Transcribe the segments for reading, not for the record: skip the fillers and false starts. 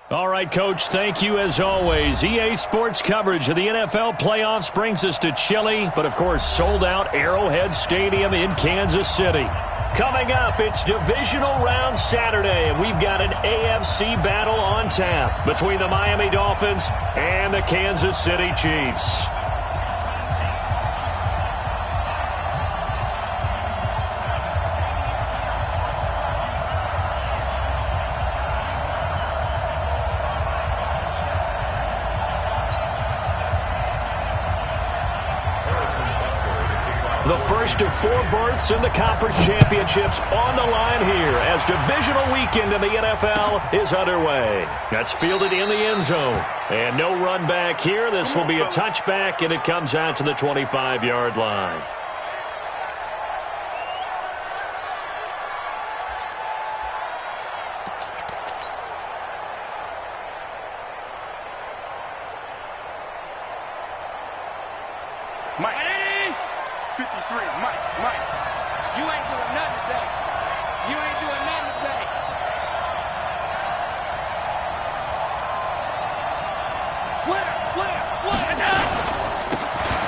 All right, Coach, thank you as always. EA Sports coverage of the NFL playoffs brings us to chilly, but of course sold-out Arrowhead Stadium in Kansas City. Coming up, it's Divisional Round Saturday, and we've got an AFC battle on tap between the Miami Dolphins and the Kansas City Chiefs. The first of 4 berths in the conference championships on the line here as divisional weekend in the NFL is underway. That's fielded in the end zone. And no run back here. This will be a touchback, and it comes out to the 25-yard line.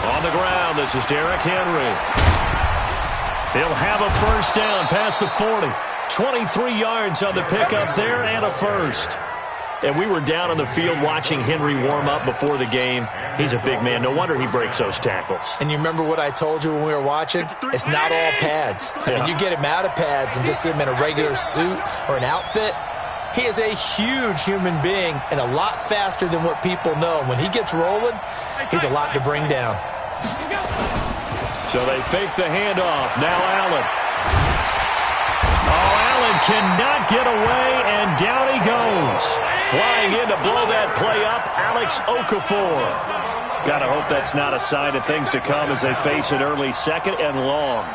On the ground, this is Derrick Henry. He'll have a first down past the 40. 23 yards on the pickup there and a first. And we were down on the field watching Henry warm up before the game. He's a big man. No wonder he breaks those tackles. And you remember what I told you when we were watching? It's not all pads. I mean, you get him out of pads and just see him in a regular suit or an outfit. He is a huge human being and a lot faster than what people know. When he gets rolling, he's a lot to bring down. So they fake the handoff. Now Allen. Oh, Allen cannot get away, and down he goes. Flying in to blow that play up, Alex Okafor. Gotta hope that's not a sign of things to come as they face an early second and long.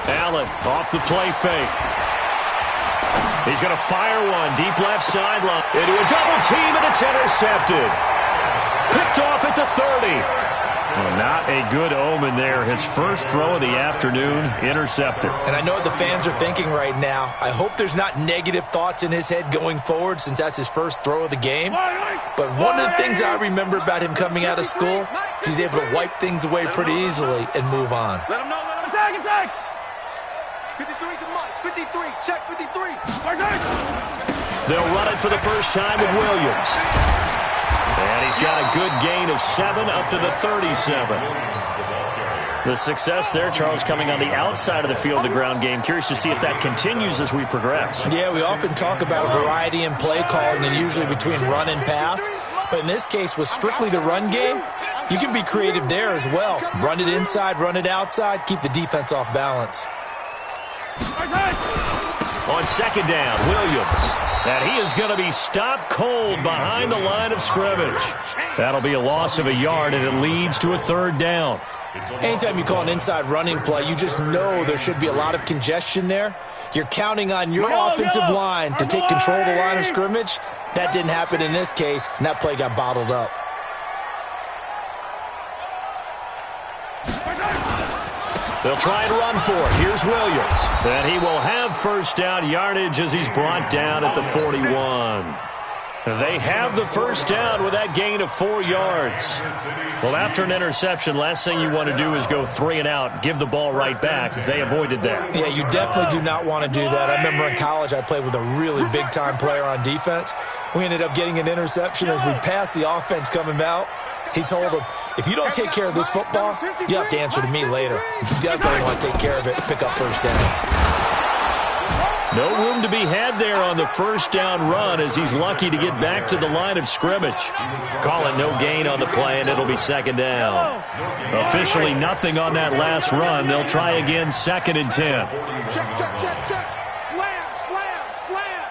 Allen off the play fake. He's going to fire one deep left sideline into a double team, and it's intercepted. Picked off at the 30. Well, not a good omen there. His first throw of the afternoon, intercepted. And I know what the fans are thinking right now. I hope there's not negative thoughts in his head going forward since that's his first throw of the game. But one of the things I remember about him coming out of school is he's able to wipe things away pretty easily and move on. Let him know, let him attack, attack! 53 to Mike, 53, check 53. They'll run it for the first time with Williams. And he's got a good gain of 7 up to the 37. The success there, Charles, coming on the outside of the field, the ground game. Curious to see if that continues as we progress. Yeah, we often talk about a variety in play calling and usually between run and pass. But in this case, with strictly the run game, you can be creative there as well. Run it inside, run it outside, keep the defense off balance. On second down, Williams. And he is going to be stopped cold behind the line of scrimmage. That'll be a loss of a yard, and it leads to a third down. Anytime you call an inside running play, you just know there should be a lot of congestion there. You're counting on your offensive line to take control of the line of scrimmage. That didn't happen in this case, and that play got bottled up. They'll try and run for it. Here's Williams. And he will have first down yardage as he's brought down at the 41. They have the first down with that gain of 4 yards. Well, after an interception, last thing you want to do is go 3 and out, give the ball right back. They avoided that. Yeah, you definitely do not want to do that. I remember in college I played with a really big-time player on defense. We ended up getting an interception as we passed the offense coming out. He told him, if you don't take care of this football, you have to answer to me later. You definitely want to take care of it and pick up first downs. No room to be had there on the first down run as he's lucky to get back to the line of scrimmage. Call it no gain on the play, and it'll be second down. Officially nothing on that last run. They'll try again, 2nd and 10. Check, check, check, check. Slam, slam, slam.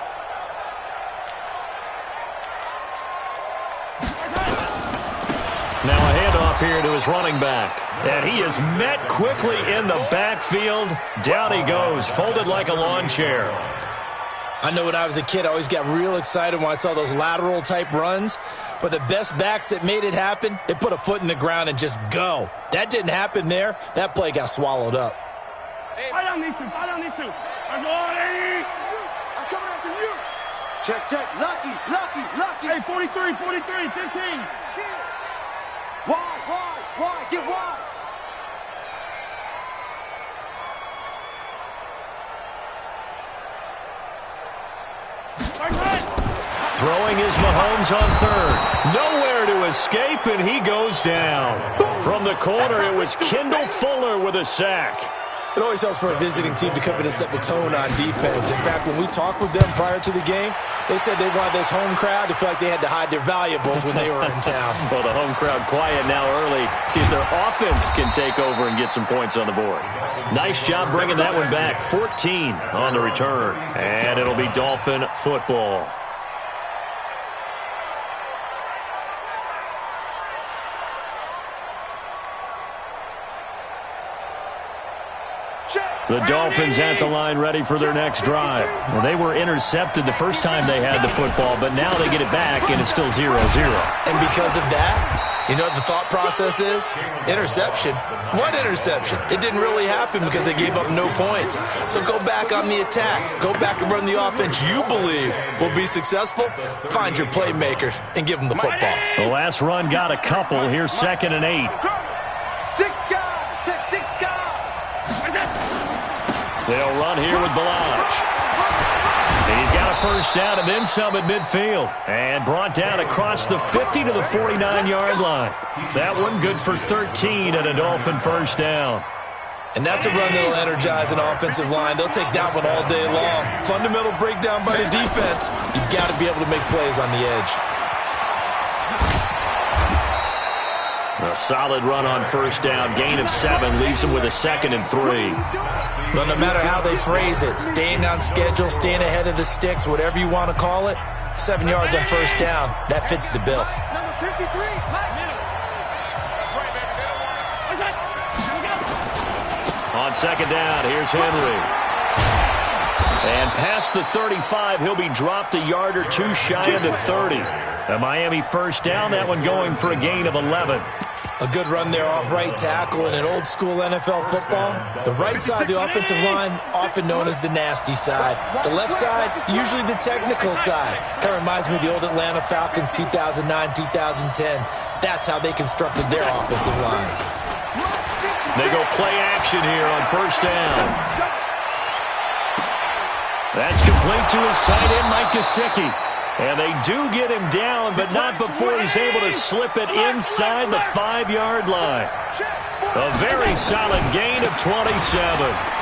Now a handoff here to his running back. And he is met quickly in the backfield. Down he goes, folded like a lawn chair. I know when I was a kid, I always got real excited when I saw those lateral-type runs. But the best backs that made it happen, they put a foot in the ground and just go. That didn't happen there. That play got swallowed up. Hey, fight on these two. Fight on these two. I'm coming after you. Check, check. Lucky. Hey, 43, 15. Wide. Get wide. Throwing is Mahomes on third. Nowhere to escape, and he goes down. From the corner, it was Kendall Fuller with a sack. It always helps for a visiting team to come in and set the tone on defense. In fact, when we talked with them prior to the game, they said they wanted this home crowd to feel like they had to hide their valuables when they were in town. Well, the home crowd quiet now early. See if their offense can take over and get some points on the board. Nice job bringing that one back. 14 on the return. And it'll be Dolphin football. The Dolphins at the line ready for their next drive. Well, they were intercepted the first time they had the football, but now they get it back, and it's still 0-0. And because of that, you know what the thought process is? Interception. What interception? It didn't really happen because they gave up no points. So go back on the attack. Go back and run the offense you believe will be successful. Find your playmakers and give them the football. The last run got a couple. Here's 2nd and 8. 6 guys. Check 6 guys. They'll run here with Balaj. And he's got a first down and then some at midfield. And brought down across the 50 to the 49-yard line. That one good for 13 and a Dolphin first down. And that's a run that'll energize an offensive line. They'll take that one all day long. Fundamental breakdown by the defense. You've got to be able to make plays on the edge. A solid run on first down. Gain of 7 leaves them with a 2nd and 3. But no matter how they phrase it, staying on schedule, staying ahead of the sticks, whatever you want to call it, 7 yards on first down, that fits the bill. Number 53. On 2nd down, here's Henry. And past the 35, he'll be dropped a yard or two shy of the 30. A Miami first down, that one going for a gain of 11. A good run there off right tackle in an old-school NFL football. The right side of the offensive line, often known as the nasty side. The left side, usually the technical side. Kind of reminds me of the old Atlanta Falcons 2009-2010. That's how they constructed their offensive line. They go play action here on first down. That's complete to his tight end, Mike Gesicki. And they do get him down, but not before he's able to slip it inside the 5-yard line. A very solid gain of 27.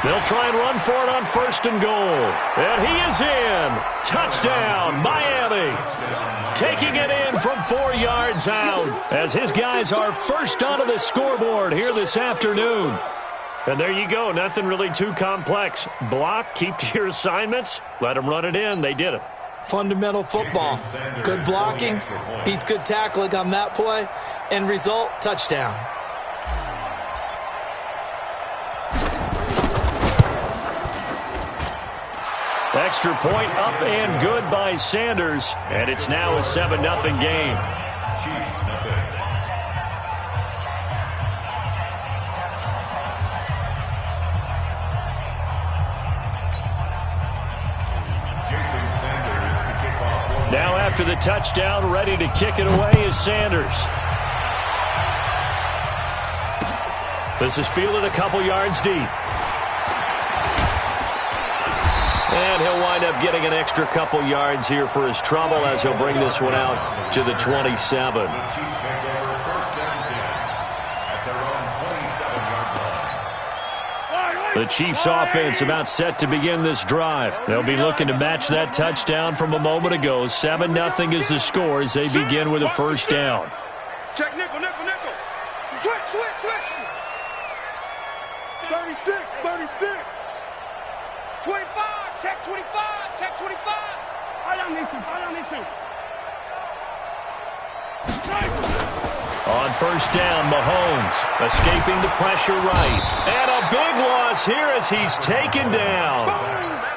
They'll try and run for it on 1st and goal. And he is in. Touchdown, Miami. Taking it in from 4 yards out as his guys are first onto the scoreboard here this afternoon. And there you go. Nothing really too complex. Block, keep to your assignments, let them run it in. They did it. Fundamental football. Good blocking beats good tackling on that play. End result, touchdown. Extra point up and good by Sanders. And it's now a 7-0 game. Now after the touchdown, ready to kick it away is Sanders. This is fielded a couple yards deep. And he'll wind up getting an extra couple yards here for his trouble as he'll bring this one out to the 27. The Chiefs offense about set to begin this drive. They'll be looking to match that touchdown from a moment ago. 7-0 is the score as they begin with a first down. Check nickel. Switch. 36. 25. Check 25. Fight on these two. On first down, Mahomes escaping the pressure right. And a big loss here as he's taken down.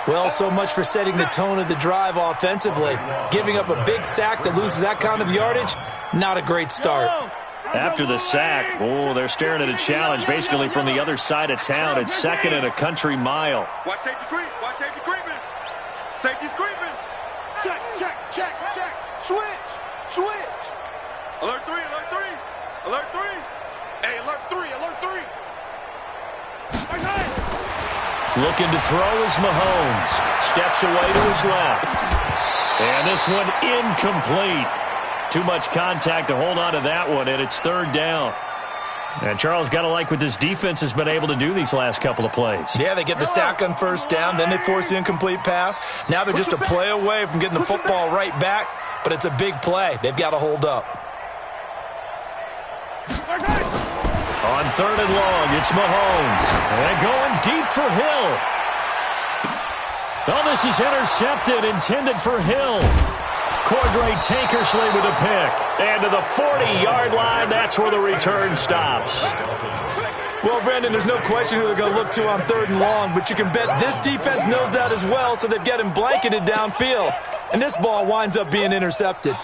Well, so much for setting the tone of the drive offensively. Giving up a big sack that loses that kind of yardage, not a great start. After the sack, they're staring at a challenge basically from the other side of town. It's second and a country mile. Watch safety creep. Watch safety creeping. Safety's creeping. Check, check, check, check. Switch, switch. Alert 3, alert 3. Alert 3. Hey, alert 3, alert 3. Looking to throw is Mahomes. Steps away to his left. And this one incomplete. Too much contact to hold on to that one, and it's third down. And Charles, got to like what this defense has been able to do these last couple of plays. Yeah, they get the sack on first down, then they force the incomplete pass. Now they're just a play away from getting the football right back, but it's a big play. They've got to hold up. On third and long, it's Mahomes. And going deep for Hill. Oh, this is intercepted, intended for Hill. Cordray Tankersley with a pick. And to the 40-yard line, that's where the return stops. Well, Brandon, there's no question who they're going to look to on third and long, but you can bet this defense knows that as well, so they've got him blanketed downfield. And this ball winds up being intercepted.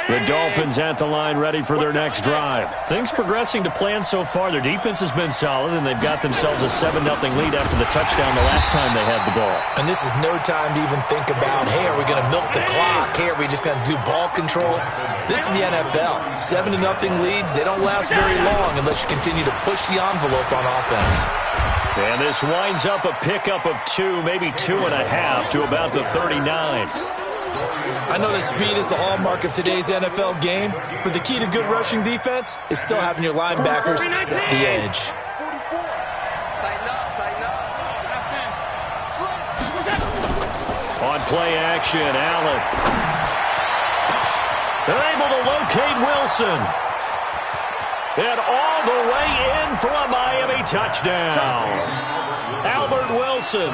The Dolphins at the line ready for their next drive. Things progressing to plan so far. Their defense has been solid, and they've got themselves a 7-0 lead after the touchdown the last time they had the ball. And this is no time to even think about, hey, are we going to milk the clock? Hey, are we just going to do ball control? This is the NFL. 7-0 leads. They don't last very long unless you continue to push the envelope on offense. And this winds up a pickup of 2, maybe 2.5 to about the 39. I know that speed is the hallmark of today's NFL game, but the key to good rushing defense is still having your linebackers set the edge. On play action, Allen. They're able to locate Wilson. And all the way in for a Miami touchdown. Albert Wilson,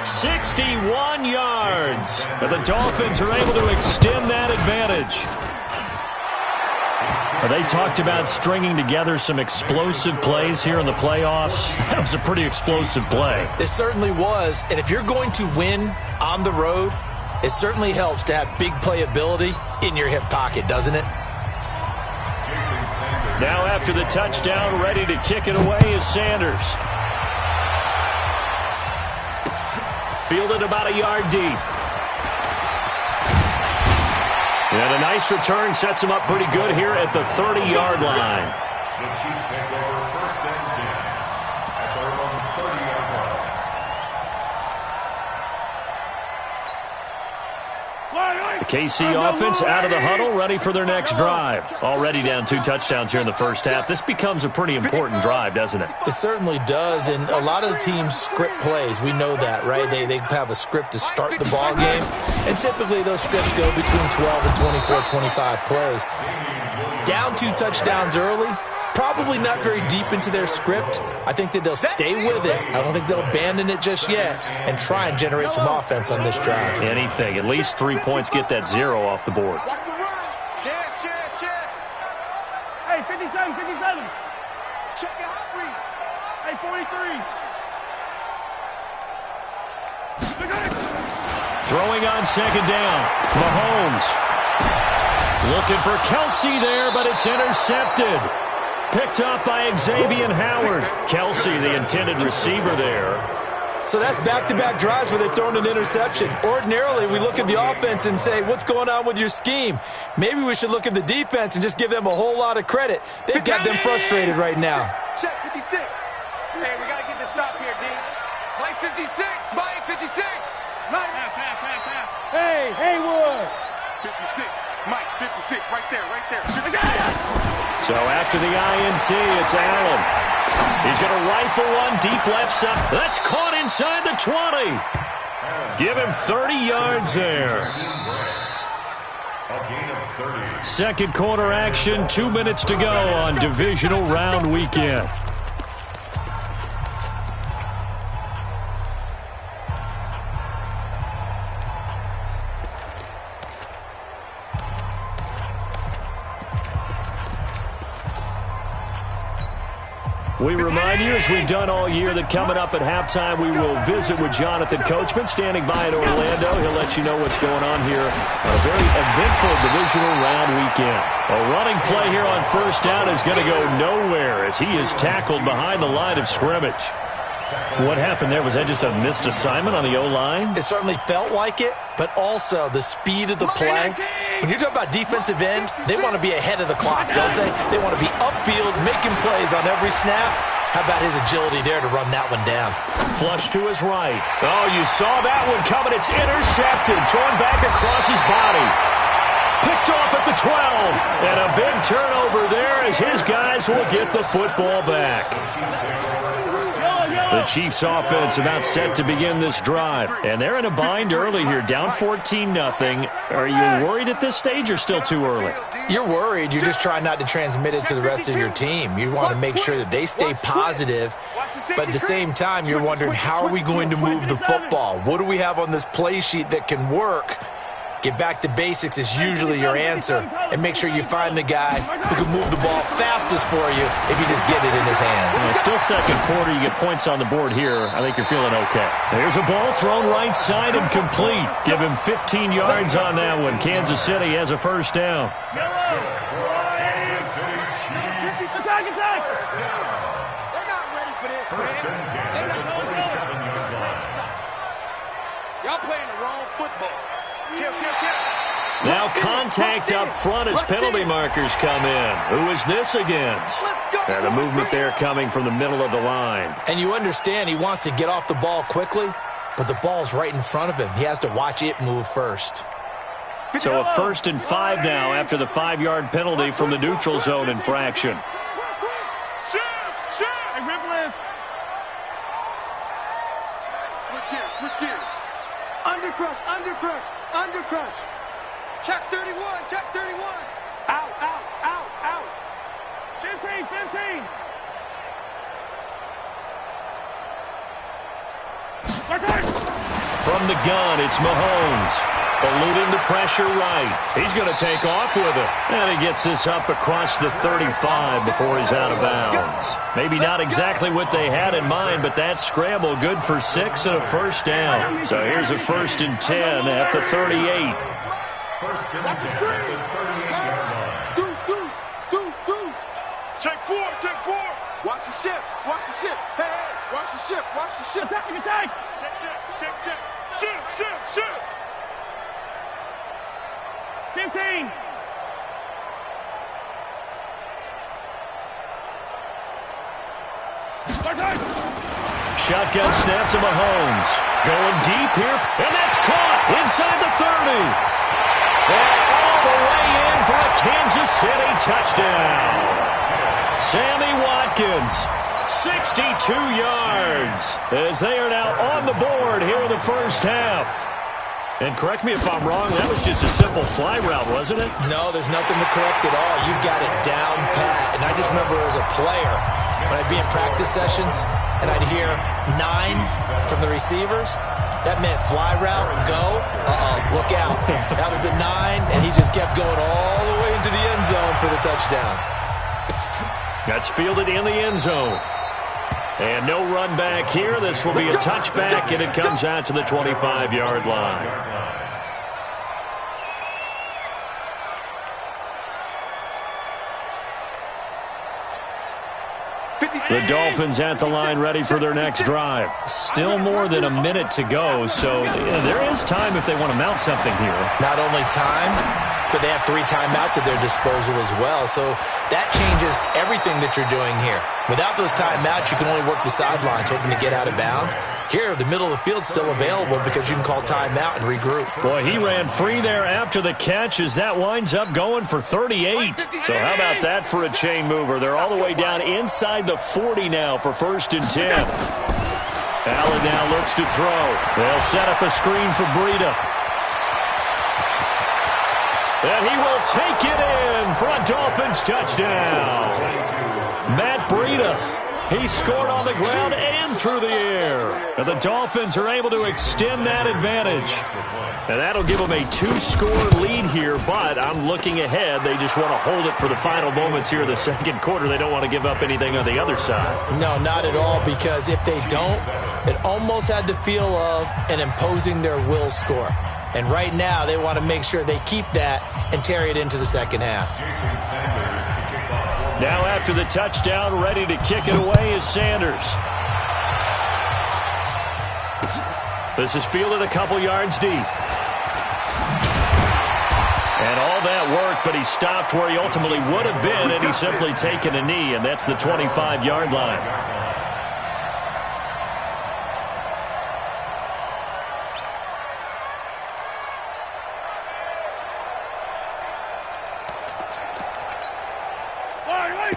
61 yards. And the Dolphins are able to extend that advantage. They talked about stringing together some explosive plays here in the playoffs. That was a pretty explosive play. It certainly was. And if you're going to win on the road, it certainly helps to have big playability in your hip pocket, doesn't it? Now after the touchdown, ready to kick it away is Sanders. Fielded about a yard deep. And a nice return sets him up pretty good here at the 30-yard line. The Chiefs take over first and 10 at their own 30-yard line. The KC offense out of the huddle, ready for their next drive. Already down 2 touchdowns here in the first half. This becomes a pretty important drive, doesn't it? It certainly does, and a lot of the teams script plays. We know that, right? They have a script to start the ball game, and typically those scripts go between 12 and 24, 25 plays. Down 2 touchdowns early, probably not very deep into their script. I think that they'll stay with it. I don't think they'll abandon it just yet and try and generate some offense on this drive. Anything. At least 3 points, get that 0 off the board. Hey, 57, 57. Check your hot read. Hey, 43. Throwing on second down. Mahomes. Looking for Kelsey there, but it's intercepted. Picked up by Xavier Howard. Kelsey, the intended receiver there. So that's back-to-back drives where they've thrown an interception. Ordinarily, we look at the offense and say, what's going on with your scheme? Maybe we should look at the defense and just give them a whole lot of credit. They've got them frustrated right now. Check 56. Hey, we got to get this stop here, D. Mike 56. Mike 56. Mike. Pass. Hey, Haywood. 56. Mike 56. Right there, right there. So after the INT, it's Allen. He's going to rifle one deep left side. That's caught inside the 20. Give him 30 yards there. A gain of 30. Second quarter action, 2 minutes to go on divisional round weekend. We remind you, as we've done all year, that coming up at halftime, we will visit with Jonathan Coachman, standing by in Orlando. He'll let you know what's going on here on a very eventful divisional round weekend. A running play here on first down is going to go nowhere as he is tackled behind the line of scrimmage. What happened there? Was that just a missed assignment on the O-line? It certainly felt like it, but also the speed of the play. When you're talking about defensive end, they want to be ahead of the clock, don't they? They want to be upfield, making plays on every snap. How about his agility there to run that one down? Flush to his right. Oh, you saw that one coming. It's intercepted. Thrown back across his body. Picked off at the 12. And a big turnover there as his guys will get the football back. The Chiefs offense about set to begin this drive. And they're in a bind early here, down 14-0. Are you worried at this stage or still too early? You're worried. You're just trying not to transmit it to the rest of your team. You want to make sure that they stay positive. But at the same time, you're wondering, how are we going to move the football? What do we have on this play sheet that can work? Get back to basics is usually your answer. And make sure you find the guy who can move the ball fastest for you if you just get it in his hands. Well, still second quarter. You get points on the board here. I think you're feeling okay. There's a ball thrown right side and complete. Give him 15 yards on that one. Kansas City has a first down. Y'all playing the wrong football. Now contact up front as penalty markers come in. Who is this against? And the movement there coming from the middle of the line. And you understand he wants to get off the ball quickly, but the ball's right in front of him. He has to watch it move first. So a 1st and 5 now after the 5-yard penalty from the neutral zone infraction. Switch gears. Undercrush. Check 31. Out. 15. From the gun, it's Mahomes. Eluding the pressure right. He's going to take off with it. And he gets this up across the 35 before he's out of bounds. Maybe not exactly what they had in mind, but that scramble good for 6 and a first down. So here's a 1st and 10 at the 38. First and 10 at the 38-yard line. Deuce. Check 4. Watch the ship. Hey, watch the ship. Attack. Check. Ship. 15. Shotgun snap to Mahomes. Going deep here, and that's caught inside the 30. And all the way in for a Kansas City touchdown. Sammy Watkins, 62 yards, as they are now on the board here in the first half. And correct me if I'm wrong, that was just a simple fly route, wasn't it? No, there's nothing to correct at all. You've got it down pat. And I just remember as a player, when I'd be in practice sessions and I'd hear 9 from the receivers, that meant fly route, go, look out. That was the 9, and he just kept going all the way into the end zone for the touchdown. That's fielded in the end zone. And no run back here. This will be a touchback, and it comes out to the 25-yard line. The Dolphins at the line ready for their next drive. Still more than a minute to go, so there is time if they want to mount something here. Not only time, but they have 3 timeouts at their disposal as well. So that changes everything that you're doing here. Without those timeouts, you can only work the sidelines, hoping to get out of bounds. Here, the middle of the field's still available because you can call timeout and regroup. Boy, he ran free there after the catch as that winds up going for 38. So how about that for a chain mover? They're all the way down inside the 40 now for 1st and 10. Allen now looks to throw. They'll set up a screen for Breida. And he will take it in for a Dolphins touchdown. Matt Breida He scored on the ground and through the air. And the Dolphins are able to extend that advantage. And that'll give them a 2-score lead here, but I'm looking ahead. They just want to hold it for the final moments here in the second quarter. They don't want to give up anything on the other side. No, not at all, because if they don't, it almost had the feel of an imposing their will score. And right now, they want to make sure they keep that and carry it into the second half. Now after the touchdown, ready to kick it away is Sanders. This is fielded a couple yards deep. And all that work, but he stopped where he ultimately would have been, and he's simply taken a knee, and that's the 25-yard line.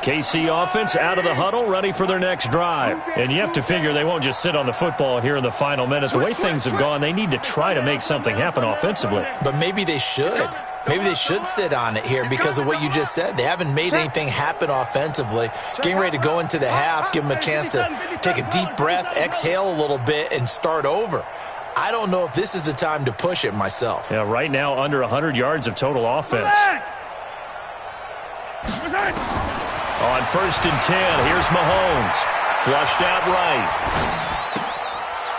KC offense out of the huddle, ready for their next drive. And you have to figure they won't just sit on the football here in the final minute. The way things have gone, they need to try to make something happen offensively. But maybe they should. Maybe they should sit on it here because of what you just said. They haven't made anything happen offensively. Getting ready to go into the half, give them a chance to take a deep breath, exhale a little bit, and start over. I don't know if this is the time to push it myself. Yeah, right now under 100 yards of total offense. On 1st and 10, here's Mahomes. Flushed out right.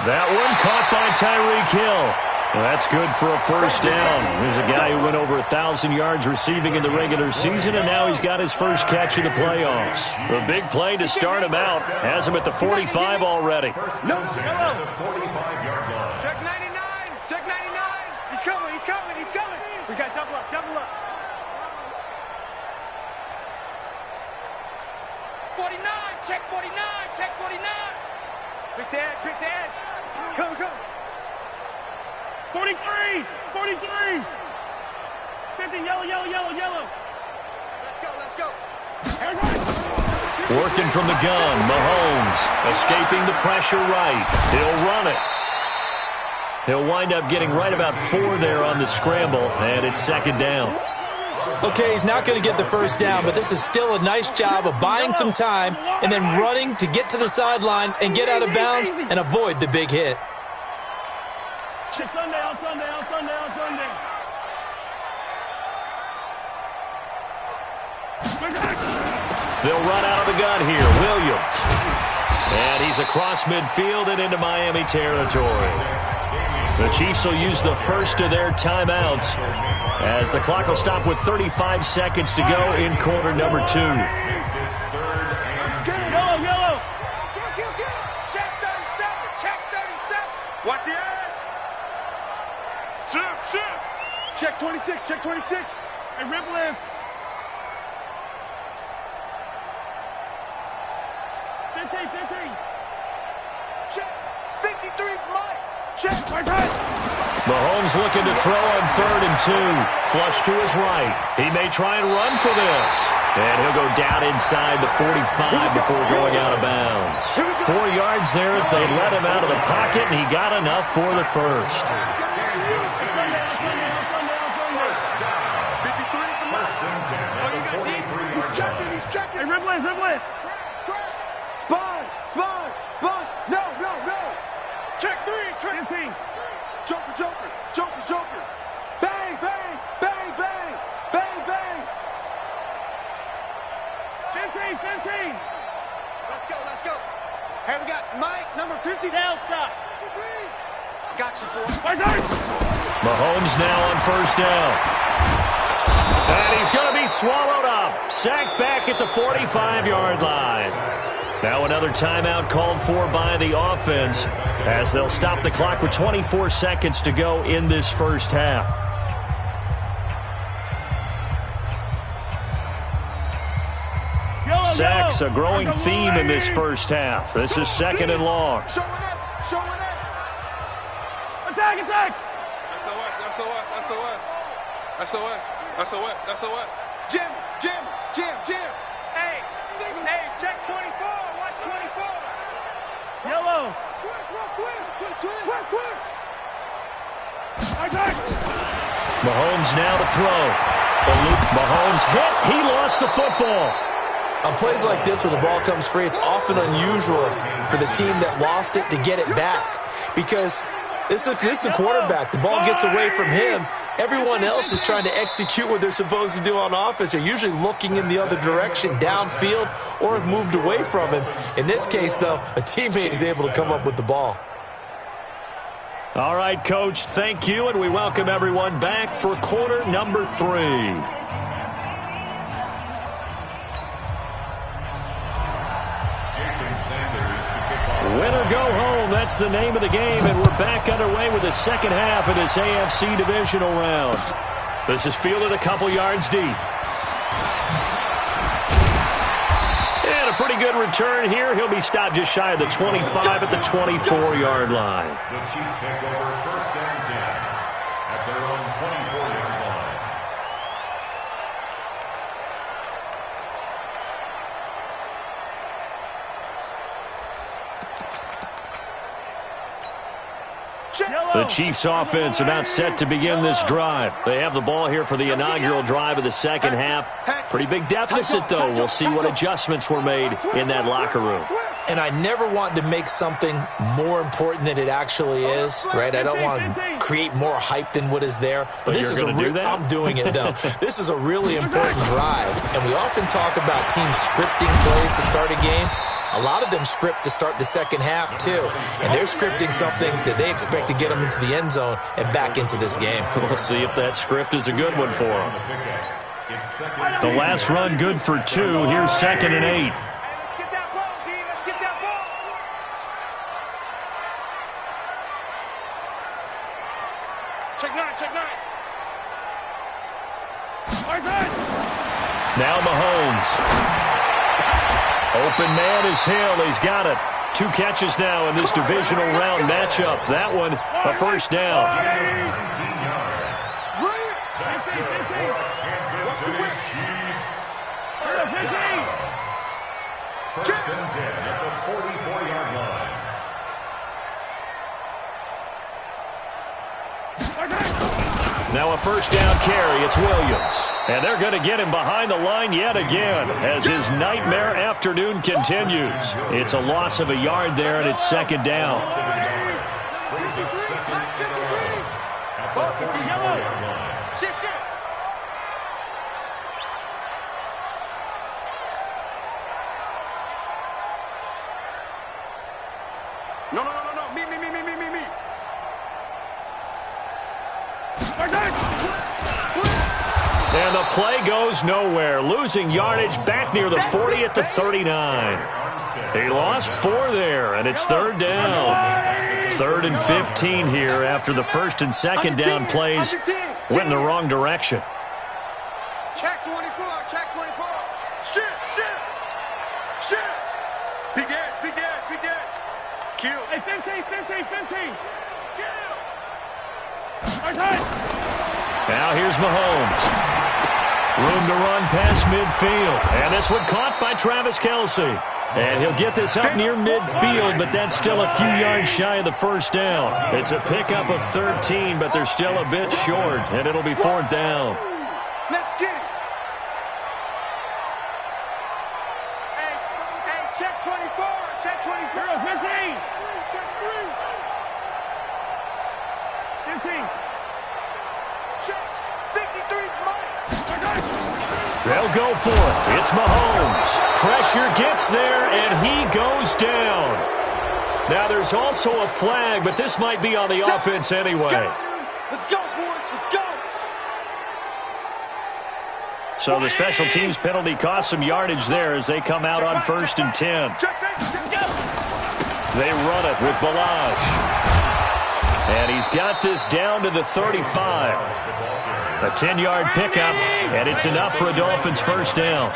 That one caught by Tyreek Hill. Well, that's good for a first down. There's a guy who went over 1,000 yards receiving in the regular season, and now he's got his first catch in the playoffs. A big play to start him out. Has him at the 45 already. No. Check 99. Check 99. He's coming. He's coming. He's coming. We got double up. Double up. 49, check 49, check 49. Pick the edge, pick the edge. Come, come. 43, 43. 50, yellow, yellow, yellow, yellow. Let's go, let's go. Working from the gun, Mahomes escaping the pressure right. He'll run it. He'll wind up getting right about 4 there on the scramble, and it's second down. Okay, he's not going to get the first down, but this is still a nice job of buying some time and then running to get to the sideline and get out of bounds and avoid the big hit. Sunday, on Sunday, on Sunday, on Sunday. They'll run out of the gun here. Williams. And he's across midfield and into Miami territory. The Chiefs will use the first of their timeouts as the clock will stop with 35 seconds to go in quarter number 2. Yellow, yellow. Check 37, check 37. Watch the edge. Shift, shift. Check 26, check 26. Hey, Ripple is. 15, 15. Check. 53's Mike. Check. Right, right. Mahomes looking to throw on 3rd and 2. Flush to his right. He may try and run for this. And he'll go down inside the 45 before going out of bounds. 4 yards there as they let him out of the pocket, and he got enough for the first. He's checking, he's checking. Hey, Ripley, Ripley. Sponge, sponge, sponge. No, no, no. Check 3, check 15. Joker, joker, joker, joker. Bang, bang, bang, bang, bang, bang. 15, 15. Let's go, let's go. Hey, we got Mike, number 50, outside. 53. Got you, boy. Mahomes now on first down. And he's going to be swallowed up. Sacked back at the 45-yard line. Now another timeout called for by the offense as they'll stop the clock with 24 seconds to go in this first half. Sacks, a growing theme in this first half. This is 2nd and long. Showing up, showing up. Attack, attack. SOS, SOS, SOS. SOS, SOS, SOS. Jim, Jim, Jim, Jim. Hey, hey, check 24. Watch 24. Yellow. Twist, twist, twist, twist, twist. Attack. Mahomes now to throw. Mahomes hit. He lost the football. On plays like this where the ball comes free, it's often unusual for the team that lost it to get it back because this is the quarterback. The ball gets away from him. Everyone else is trying to execute what they're supposed to do on offense. They're usually looking in the other direction, downfield, or have moved away from him. In this case, though, a teammate is able to come up with the ball. All right, Coach, thank you, and we welcome everyone back for quarter number 3. Win or go home, that's the name of the game, and we're back underway with the second half of this AFC divisional round. This is fielded a couple yards deep. And a pretty good return here. He'll be stopped just shy of the 25 at the 24-yard line. The Chiefs take over first and 10 at their own 24-yard line. The Chiefs offense about set to begin this drive. They have the ball here for the inaugural drive of the second half. Pretty big deficit, though. We'll see what adjustments were made in that locker room. And I never want to make something more important than it actually is, right? I don't want to create more hype than what is there. But this is I'm doing it, though. This is a really important drive. And we often talk about teams scripting plays to start a game. A lot of them script to start the second half, too. And they're scripting something that they expect to get them into the end zone and back into this game. We'll see if that script is a good one for them. The last run good for 2. Here's 2nd and 8. Check 9, check 9. Now Mahomes. Open man is Hill. He's got it. 2 catches now in this divisional round matchup. That one, a first down. First and 10 at the 44-yard line. Now a first down carry. It's Williams. And they're going to get him behind the line yet again as his nightmare afternoon continues. It's a loss of a yard there, and it's second down. No. Me. And the play goes nowhere. Losing yardage back near the 40 at the 39. He lost 4 there, and it's third down. 3rd and 15 here after the first and second down plays went in the wrong direction. Check 24, check 24. Shit. Be good. Kill. Hey, 15. Kill. Now here's Mahomes. Room to run past midfield. And this one caught by Travis Kelce. And he'll get this up near midfield, but that's still a few yards shy of the first down. It's a pickup of 13, but they're still a bit short, and it'll be 4th down. Let's get it. Hey, check 24. Check 24. 15. Check 3. 15. Check 53's Mike. They'll go for it. It's Mahomes. Pressure gets there, and he goes down. Now, there's also a flag, but this might be on the offense anyway. Let's go, boys. Let's go. So the special teams penalty cost some yardage there as they come out on 1st and 10. They run it with Balaj. And he's got this down to the 35. A 10-yard pickup, and it's enough for a Dolphins first down.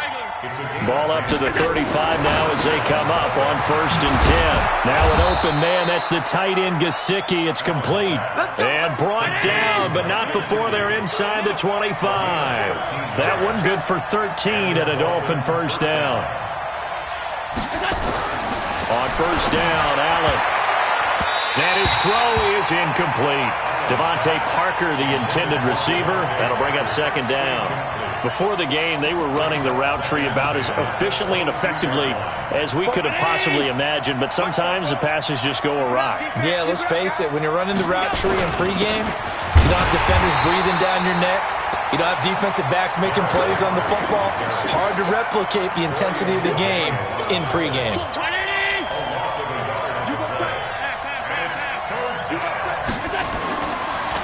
Ball up to the 35 now as they come up on 1st and 10. Now an open man. That's the tight end, Gesicki. It's complete. And brought down, but not before they're inside the 25. That one good for 13 at a Dolphin first down. On first down, Allen. And his throw is incomplete. Devontae Parker, the intended receiver. That'll bring up 2nd down. Before the game, they were running the route tree about as efficiently and effectively as we could have possibly imagined, but sometimes the passes just go awry. Yeah, let's face it, when you're running the route tree in pregame, you don't have defenders breathing down your neck. You don't have defensive backs making plays on the football. Hard to replicate the intensity of the game in pregame.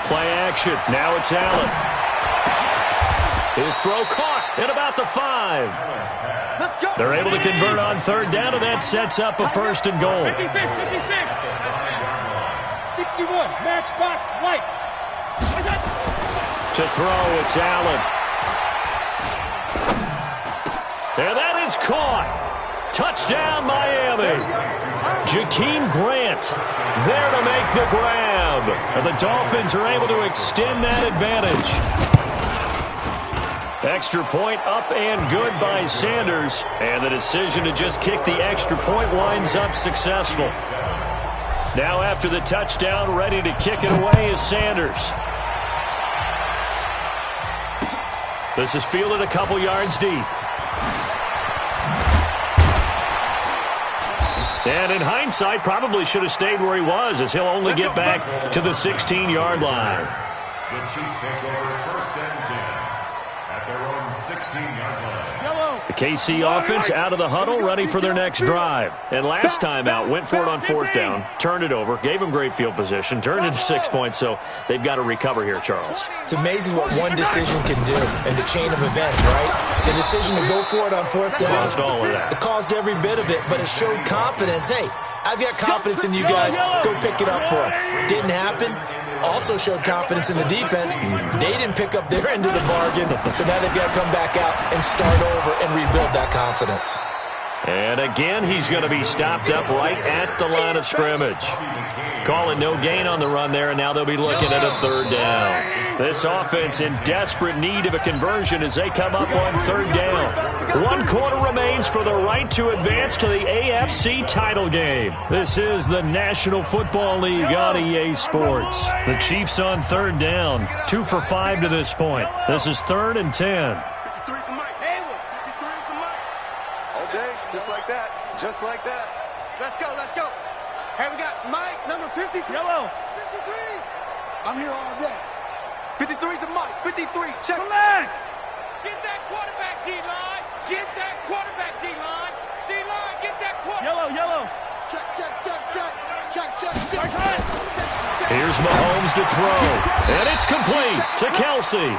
Play action. Now it's Allen. His throw caught at about the 5. They're able to convert on third down, and that sets up a first and goal. 56. 61. Matchbox lights. To throw, it's Allen. And that is caught. Touchdown, Miami. Jakeem Grant there to make the grab. And the Dolphins are able to extend that advantage. Extra point up and good by Sanders. And the decision to just kick the extra point winds up successful. Now after the touchdown, ready to kick it away is Sanders. This is fielded a couple yards deep. And in hindsight, probably should have stayed where he was, as he'll only get back to the 16-yard line. The Chiefs take over first and 10 at their own 16-yard line. The KC offense out of the huddle, ready for their next drive. And last time out, went for it on fourth down, turned it over, gave them great field position, turned into 6 points, so they've got to recover here, Charles. It's amazing what one decision can do in the chain of events, right? The decision to go for it on fourth down. Caused all of that. It caused every bit of it, but it showed confidence. Hey, I've got confidence in you guys. Go pick it up for them. Didn't happen. Also showed confidence in the defense. They didn't pick up their end of the bargain, so now they've got to come back out and start over and rebuild that confidence. And again, he's going to be stopped up right at the line of scrimmage. Calling no gain on the run there, and now they'll be looking at a third down. This offense in desperate need of a conversion as they come up on third down. 1 quarter remains for the right to advance to the AFC title game. This is the National Football League on EA Sports. The Chiefs on third down, 2 for 5 to this point. This is 3rd and 10. Just like that. Just like that. Let's go. Let's go. Hey, we got Mike, number 53. Yellow. 53. I'm here all day. 53 is the Mike. 53. Check. Collect. Get that quarterback, D-line. Get that quarterback, D-line. D-line, get that quarterback. Yellow. Check, check, check, check. Check, check, check. Here's Mahomes to throw. And it's complete to Kelsey.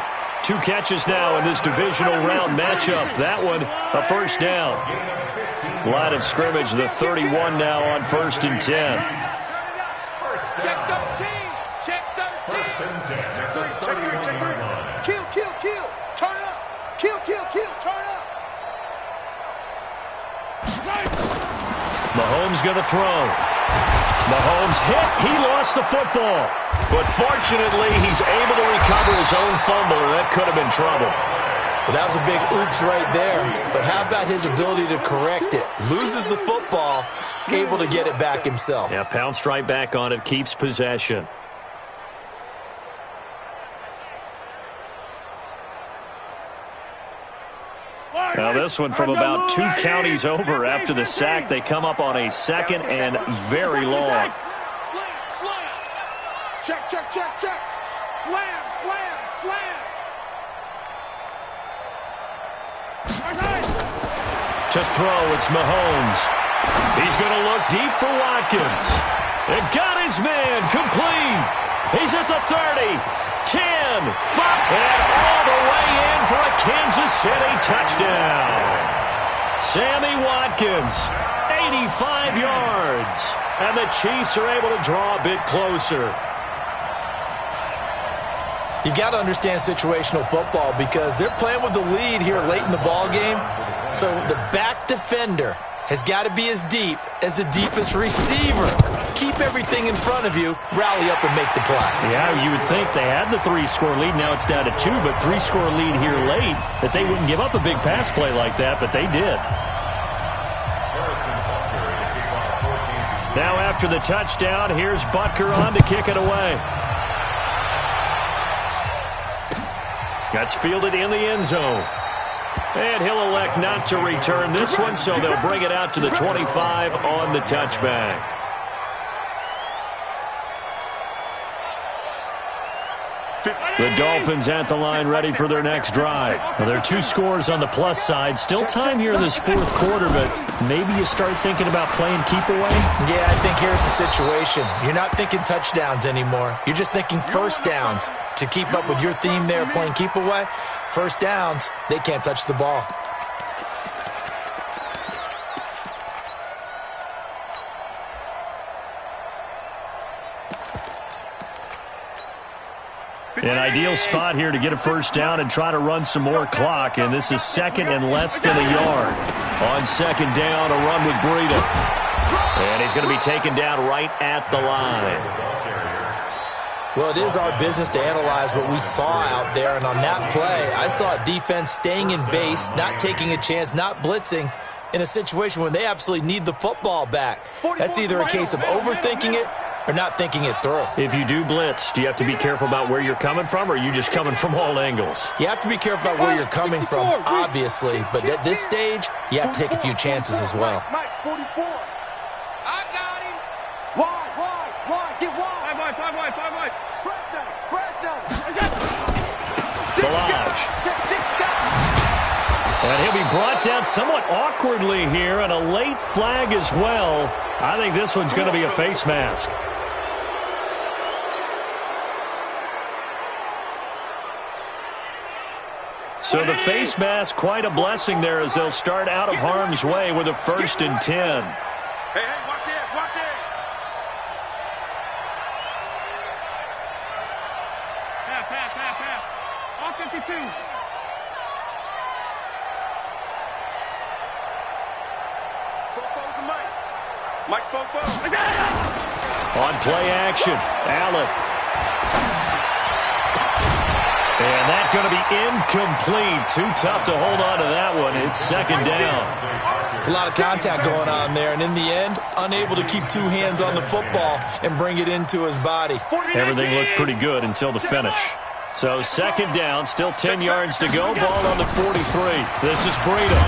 2 catches now in this divisional round matchup. That one, a first down. Line of scrimmage, the 31 now on 1st and 10. Check 13. Check 13. First and 10 at the 31-yard line. Kill. Turn up. Kill. Turn up. Mahomes going to throw. Mahomes hit. He lost the football. But fortunately, he's able to recover his own fumble, and that could have been trouble. Well, that was a big oops right there. But how about his ability to correct it? Loses the football, able to get it back himself. Yeah, pounced right back on it, keeps possession. Now this one from about 2 counties over after the sack. They come up on a 2nd and very long. Slam. Check. Slam. To throw, it's Mahomes. He's going to look deep for Watkins. And got his man complete. He's at the 30, 10, 5, and all the way in for a Kansas City touchdown. Sammy Watkins, 85 yards. And the Chiefs are able to draw a bit closer. You've got to understand situational football because they're playing with the lead here late in the ball game. So the back defender has got to be as deep as the deepest receiver. Keep everything in front of you, rally up and make the play. Yeah, you would think they had the 3-score lead. Now it's down to 2, but 3-score lead here late, that they wouldn't give up a big pass play like that, but they did. Now after the touchdown, here's Butker on to kick it away. That's fielded in the end zone. And he'll elect not to return this one, so they'll bring it out to the 25 on the touchback. The Dolphins at the line ready for their next drive. Well, there are 2 scores on the plus side. Still time here in this fourth quarter, but maybe you start thinking about playing keep away? Yeah, I think here's the situation. You're not thinking touchdowns anymore. You're just thinking first downs. To keep up with your theme there, playing keep away, first downs, they can't touch the ball. An ideal spot here to get a first down and try to run some more clock, and this is second and less than a yard. On second down, a run with Breida. And he's going to be taken down right at the line. Well, it is our business to analyze what we saw out there, and on that play, I saw a defense staying in base, not taking a chance, not blitzing, in a situation where they absolutely need the football back. That's either a case of overthinking it or not thinking it through. If you do blitz, do you have to be careful about where you're coming from, or are you just coming from all angles? You have to be careful about where you're coming from, obviously, but at this stage, you have to take a few chances as well. Mike, 44. I got him. Wide. Get wide. 5 wide. Fresno. Balaj. And he'll be brought down somewhat awkwardly here, and a late flag as well. I think this one's going to be a face mask. So the face mask, quite a blessing there as they'll start out of harm's way with a 1st and 10. Hey, watch it. Pass. All 52. Mike spoke. On play action, Allen. And that's going to be incomplete. Too tough to hold on to that one. It's second down. It's a lot of contact going on there, and in the end, unable to keep 2 hands on the football and bring it into his body. Everything looked pretty good until the finish. So second down, still 10 yards to go. Ball on the 43. This is Breida.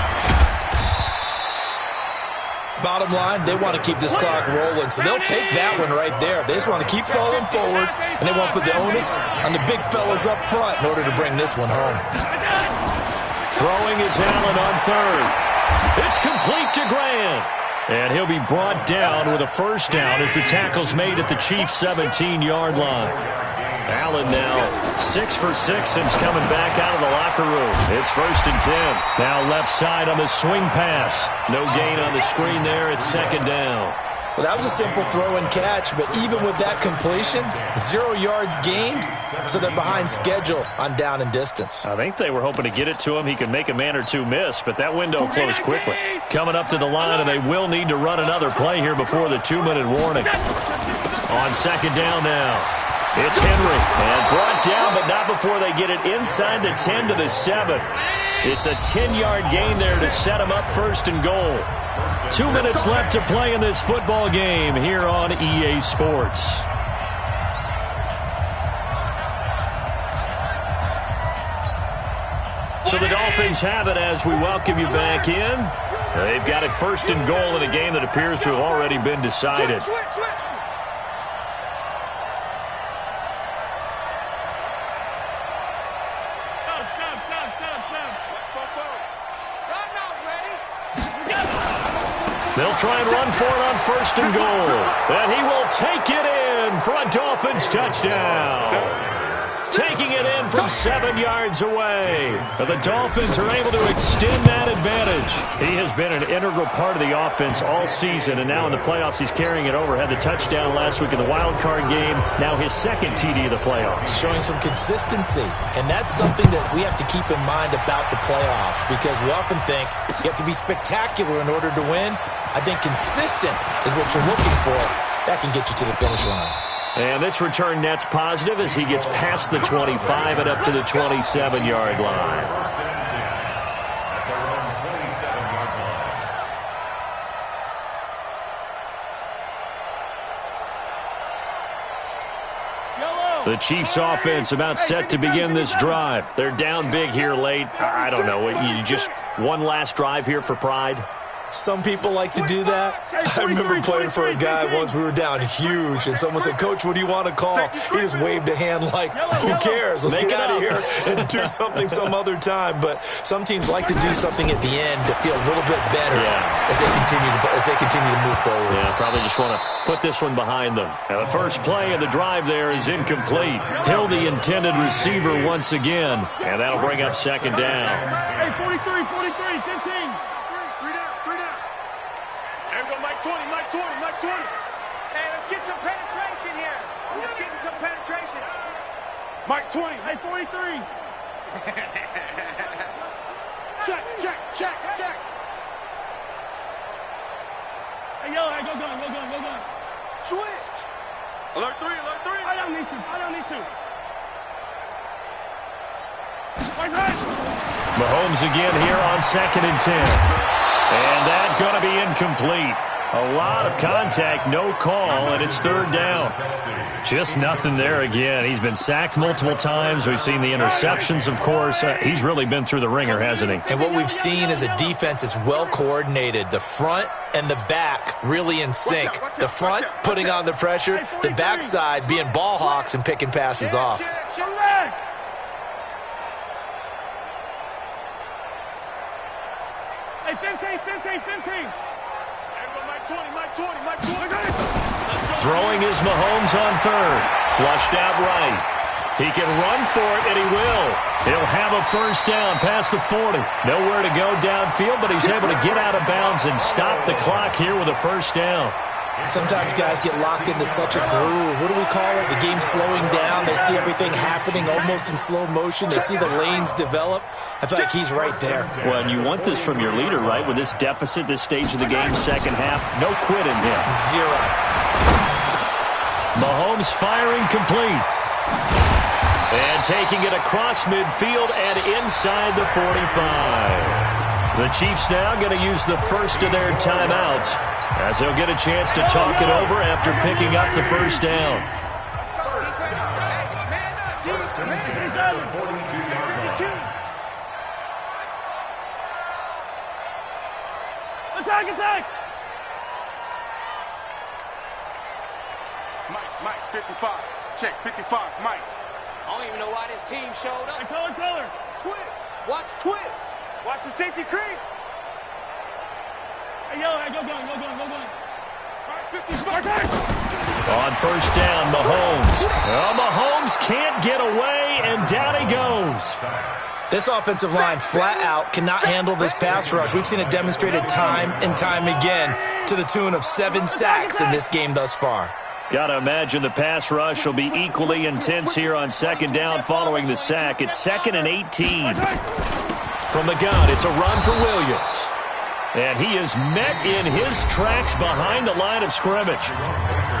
Bottom line, they want to keep this clock rolling, so they'll take that one right there. They just want to keep falling forward, and they want to put the onus on the big fellas up front in order to bring this one home. Throwing is Allen on 3rd. It's complete to Grant. And he'll be brought down with a first down as the tackle's made at the Chiefs' 17-yard line. Allen now 6 for 6 since coming back out of the locker room. It's 1st and 10. Now left side on the swing pass. No gain on the screen there. It's second down. Well, that was a simple throw and catch, but even with that completion, 0 yards gained, so they're behind schedule on down and distance. I think they were hoping to get it to him. He could make a man or 2 miss, but that window closed quickly. Coming up to the line, and they will need to run another play here before the 2-minute warning. On second down now. It's Henry, and brought down, but not before they get it inside the 10 to the 7. It's a 10-yard gain there to set them up 1st and goal. 2 minutes left to play in this football game here on EA Sports. So the Dolphins have it as we welcome you back in. They've got it 1st and goal in a game that appears to have already been decided. Switch. They'll try and run for it on 1st and goal. And he will take it in for a Dolphins touchdown. Taking it in from 7 yards away. But the Dolphins are able to extend that advantage. He has been an integral part of the offense all season, and now in the playoffs he's carrying it over. Had the touchdown last week in the wild card game. Now his 2nd TD of the playoffs. Showing some consistency, and that's something that we have to keep in mind about the playoffs, because we often think you have to be spectacular in order to win. I think consistent is what you're looking for. That can get you to the finish line. And this return net's positive as he gets past the 25 and up to the 27-yard line. Yellow. The Chiefs offense about set to begin this drive. They're down big here late. I don't know. You just one last drive here for pride? Some people like to do that. I remember playing for a guy once. We were down huge, and someone said, "Coach, what do you want to call?" He just waved a hand like, "Who cares? Let's get out of here and do something some other time." But some teams like to do something at the end to feel a little bit better as they continue to move forward. Yeah, probably just want to put this one behind them. Now, the first play of the drive there is incomplete. Hill, the intended receiver once again, and that'll bring up second down. Hey, 43, 15. Mike 20, Mike 20, Mike 20. Hey, let's get some penetration here. Let's get some penetration. Mike 20. Hey, 43. check. Hey, yo, go gun. Switch. Alert 3. I don't need to. Right. Mahomes again here on 2nd and 10. And that's going to be incomplete. A lot of contact, no call, and it's third down. Just nothing there again. He's been sacked multiple times. We've seen the interceptions, of course. He's really been through the ringer, hasn't he? And what we've seen is a defense that's well coordinated. The front and the back really in sync. The front putting on the pressure, the backside being ball hawks and picking passes off. Hey, 15. Mike 20. Throwing is Mahomes on third. Flushed out right. He can run for it, and he will. He'll have a first down past the 40. Nowhere to go downfield, but he's able to get out of bounds and stop the clock here with a first down. Sometimes guys get locked into such a groove. What do we call it? The game slowing down. They see everything happening almost in slow motion. They see the lanes develop. I feel like he's right there. Well, and you want this from your leader, right? With this deficit, this stage of the game, second half, no quit in him. Zero. Mahomes firing complete. And taking it across midfield and inside the 45. The Chiefs now going to use the first of their timeouts as they'll get a chance to talk it over after picking up the first down. Attack! Mike, 55. Check, 55, Mike. I don't even know why this team showed up. Hey, color. Twist. Watch twist. Watch the safety creep. Hey, yo, go gun. Mike, 55. On first down, Mahomes. Well, Mahomes can't get away, and down he goes. This offensive line flat out cannot handle this pass rush. We've seen it demonstrated time and time again to the tune of 7 sacks in this game thus far. Got to imagine the pass rush will be equally intense here on second down following the sack. It's 2nd and 18. From the gun, it's a run for Williams. And he is met in his tracks behind the line of scrimmage.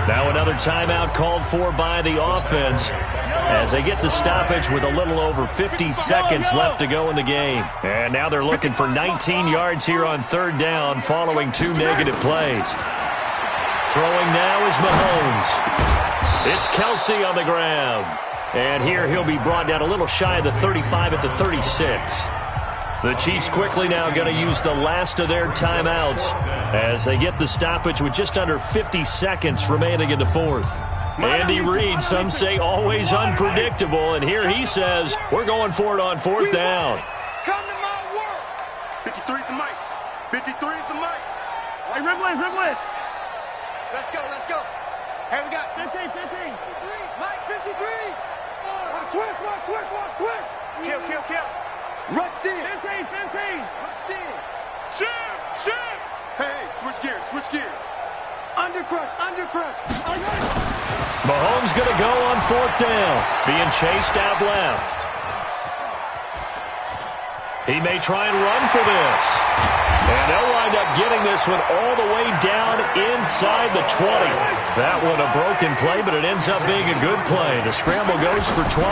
Now another timeout called for by the offense as they get the stoppage with a little over 50 seconds left to go in the game. And now they're looking for 19 yards here on third down following 2 negative plays. Throwing now is Mahomes. It's Kelsey on the ground. And here he'll be brought down a little shy of the 35 at the 36. The Chiefs quickly now going to use the last of their timeouts as they get the stoppage with just under 50 seconds remaining in the fourth. Andy Reid, some say always unpredictable, and here he says we're going for it on fourth down. Come to my work. 53 is the mic. 53 is the mic. Hey, Ripley. Let's go. Hey, we got 15. 53. Mike, 53. Watch twist. Kill. Rush in. 15. Rush in. Shoot. Hey, switch gears. Undercrush. Mahomes going to go on fourth down, being chased out left. He may try and run for this. And they'll wind up getting this one all the way down inside the 20. That one a broken play, but it ends up being a good play. The scramble goes for 20.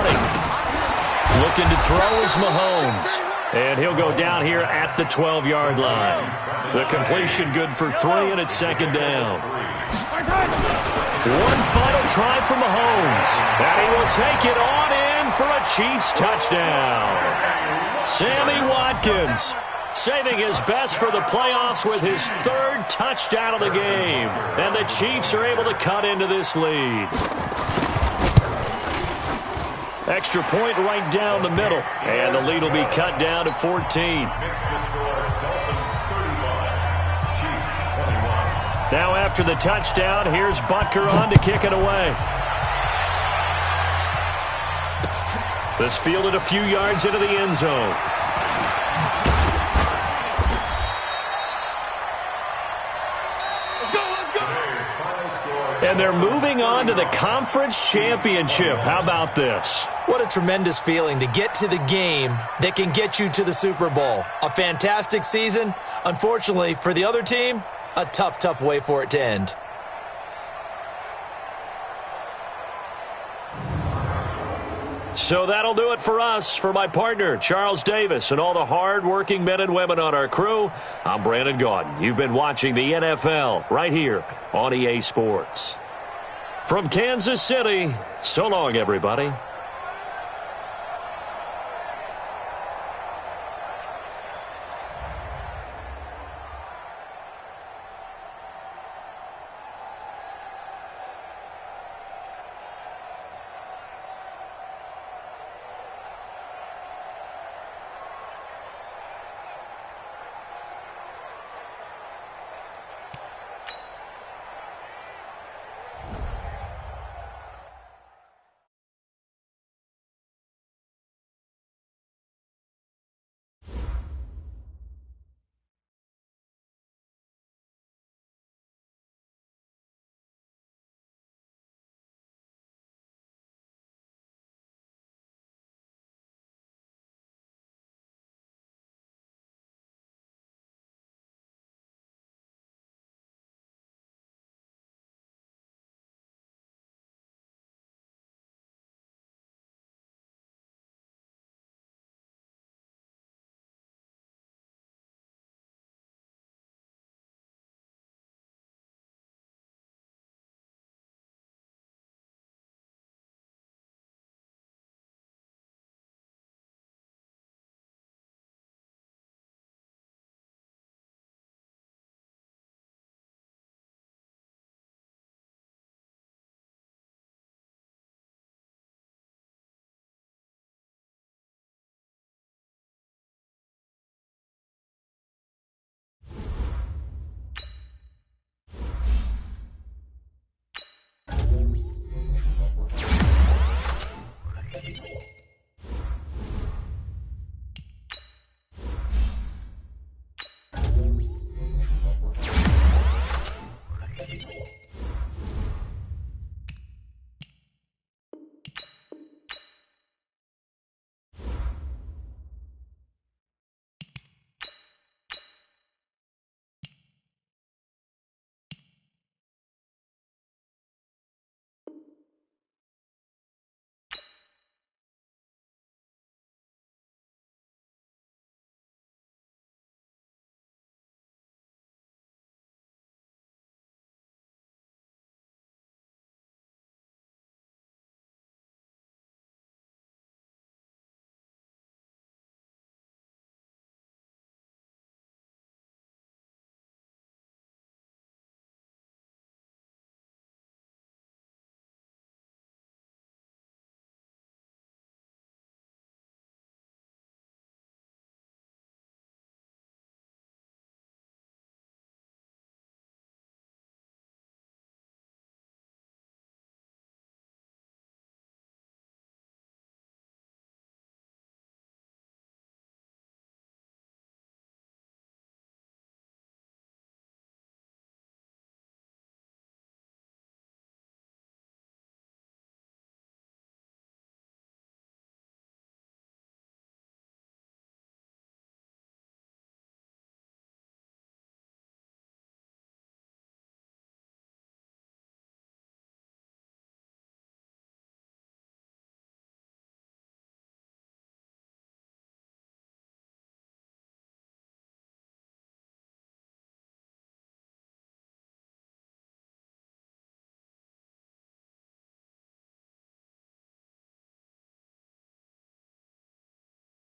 Looking to throw is Mahomes. And he'll go down here at the 12-yard line. The completion good for 3, and it's second down. One final try for Mahomes. And he will take it on in for a Chiefs touchdown. Sammy Watkins saving his best for the playoffs with his 3rd touchdown of the game. And the Chiefs are able to cut into this lead. Extra point right down the middle. And the lead will be cut down to 14. Now after the touchdown, here's Butker on to kick it away. This fielded a few yards into the end zone. And they're moving on to the conference championship. How about this? What a tremendous feeling to get to the game that can get you to the Super Bowl. A fantastic season. Unfortunately, for the other team, a tough, tough way for it to end. So that'll do it for us. For my partner, Charles Davis, and all the hard-working men and women on our crew, I'm Brandon Gaudin. You've been watching the NFL right here on EA Sports. From Kansas City, so long, everybody.